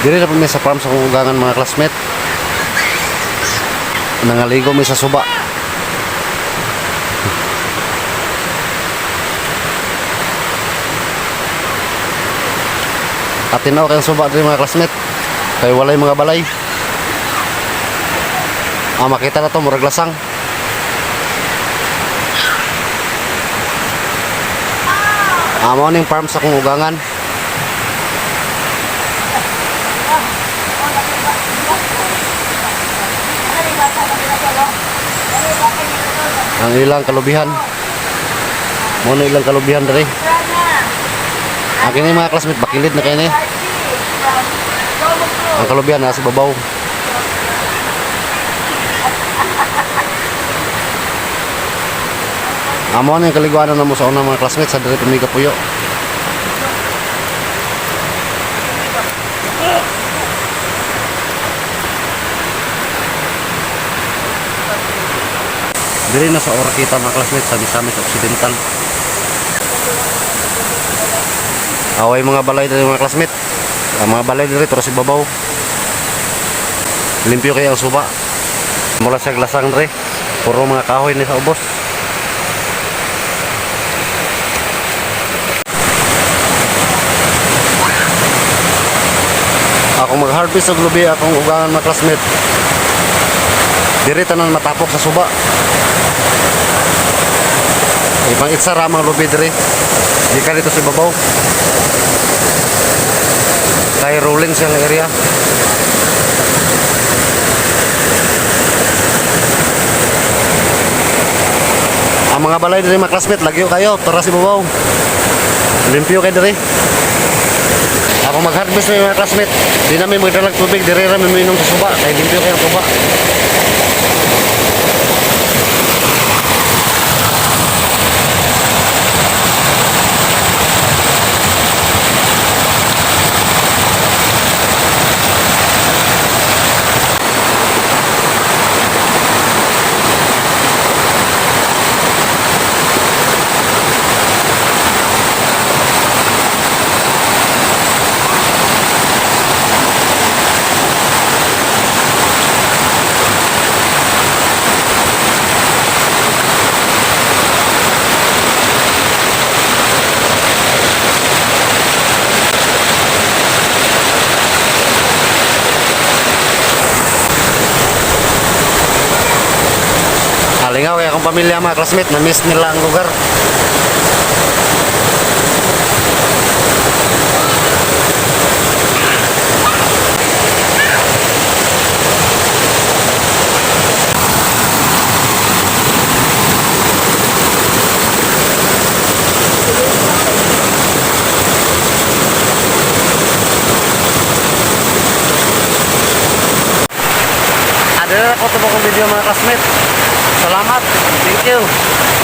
Diri na po mi sa farm sa kong ugangan mga classmate. Nangaligo mi sa suba. At tinaw kayong suba diri mga classmate. Kay walay mga balay. Makita na to murag lasang. Mao ning farm sa kong ugangan. Ang ilang kalubihan. Mo na ilang kalubihan diri. Kini mga classmate bakilid na kini. Ang kalubihan nasa babaw. Amo na yung kaliguanan na mo sa unang mga classmates sa diri Pumiga Puyo. Diri na sa Orkita mga classmates sa Misamis Occidental. Away mga balay diri mga classmate. Ang mga balay diri pero si babaw. Limpyo kaya ang suba. Mula sa glasang diri. Puro mga kahoy ni sa ubos. Ako mag-harvest og lubi akong ugangan mga classmate. Diri tanan matapok sa suba. Ibang itsara mga lubi diri. Di ka dito sa babaw. Kaya rolling sa area. Ang mga balay diri mga classmate, lagyo kayo, tara si babaw. Limpyo kayo diri. Ako mag-harvest na mga classmate. Di namin magdalag tubig, diri ra minom sa suba. Kaya limpyo kayo ang suba. Lingaw kaya akong pamilya mga classmate, na-miss nila ang lugar. Ada na po ito video mga classmate. Salamat. Thank you.